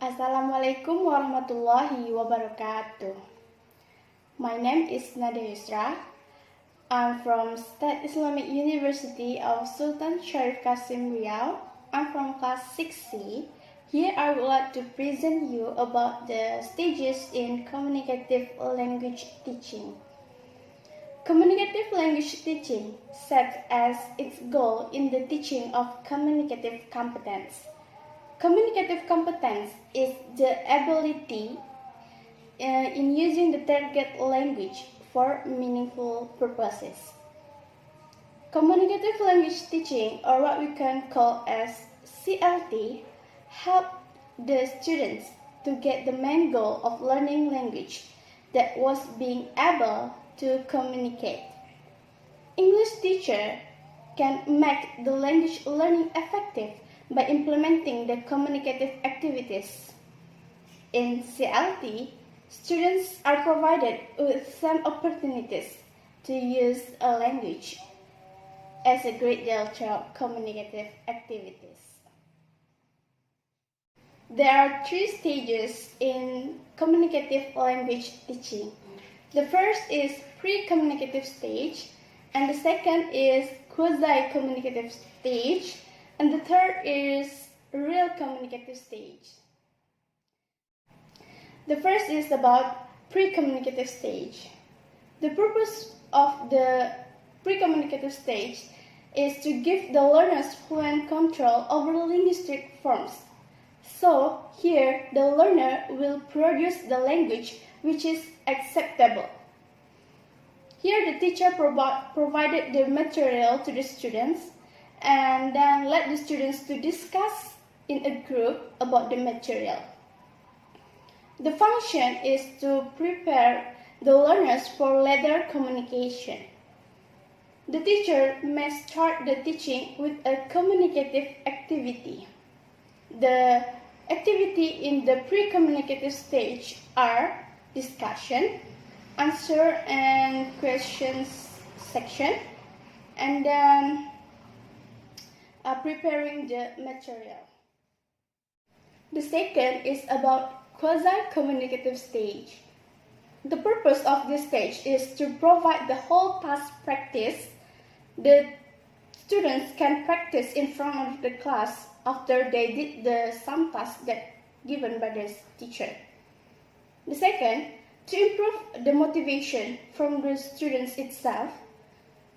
Assalamualaikum warahmatullahi wabarakatuh. My name is Nadiah Yusra. I'm from State Islamic University of Sultan Syarif Qasim Riau. I'm from class 6C. Here I would like to present you about the stages in communicative language teaching. Communicative language teaching sets as its goal in the teaching of communicative competence. Communicative competence is the ability in using the target language for meaningful purposes. Communicative language teaching, or what we can call as CLT, help the students to get the main goal of learning language, that was being able to communicate. English teacher can make the language learning effective by implementing the communicative activities. In CLT, students are provided with some opportunities to use a language as a great deal of communicative activities. There are 3 stages in communicative language teaching. The first is pre-communicative stage, and the second is quasi-communicative stage, and the third is real communicative stage. The first is about pre-communicative stage. The purpose of the pre-communicative stage is to give the learners fluent control over linguistic forms. So here the learner will produce the language which is acceptable. Here the teacher provided the material to the students and then let the students to discuss in a group about the material. The function is to prepare the learners for later communication. The teacher may start the teaching with a communicative activity. The activity in the pre-communicative stage are discussion, answer and questions section, and then preparing the material. The second is about quasi-communicative stage. The purpose of this stage is to provide the whole task practice. The students can practice in front of the class after they did some tasks that given by the teacher. The second, to improve the motivation from the students itself,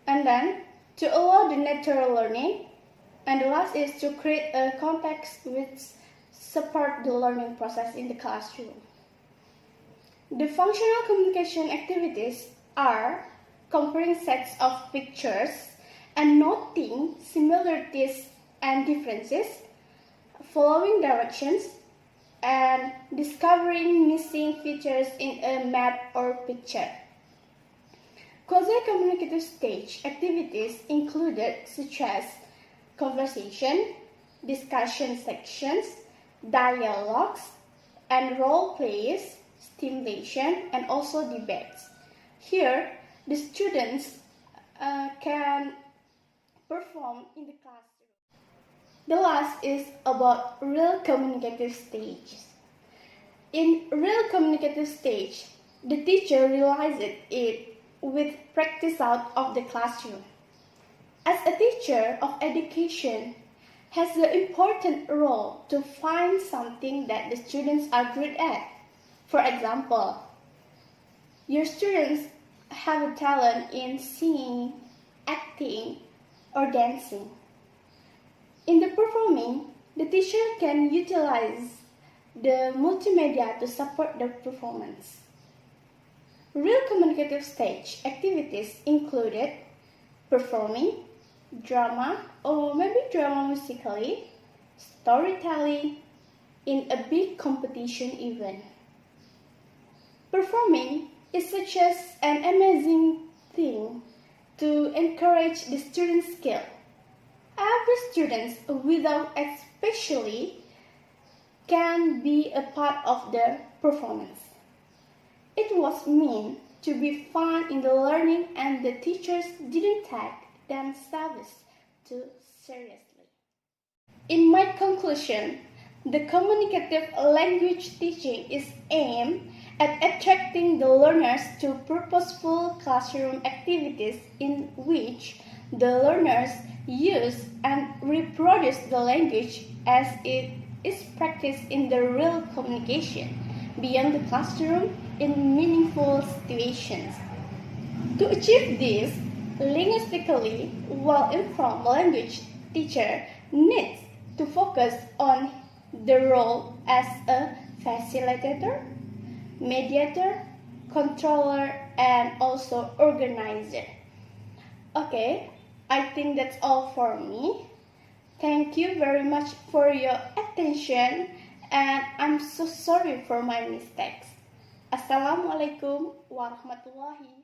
and then to allow the natural learning, and the last is to create a context which support the learning process in the classroom. The functional communication activities are comparing sets of pictures and noting similarities and differences, following directions, and discovering missing features in a map or picture. Quasi-communicative stage activities included such as conversation, discussion sections, dialogues, and role plays, stimulation, and also debates. Here, the students can perform in the classroom. The last is about real communicative stages. In real communicative stage, the teacher realizes it with practice out of the classroom. As a teacher of education, has the important role to find something that the students are good at. For example, your students have a talent in singing, acting, or dancing. In the performing, the teacher can utilize the multimedia to support the performance. Real communicative stage activities included performing, drama, or maybe drama musically, storytelling, in a big competition event. Performing is such as an amazing thing to encourage the student's skill. Every student, without especially, can be a part of the performance. It was meant to be fun in the learning, and the teachers didn't take themselves too seriously. In my conclusion, The communicative language teaching is aimed at attracting the learners to purposeful classroom activities in which the learners use and reproduce the language as it is practiced in the real communication beyond the classroom in meaningful situations. To achieve this, linguistically well-informed language teacher needs to focus on the role as a facilitator, mediator, controller, and also organizer. Okay, I think that's all for me. Thank you very much for your attention, and I'm so sorry for my mistakes. Assalamualaikum warahmatullahi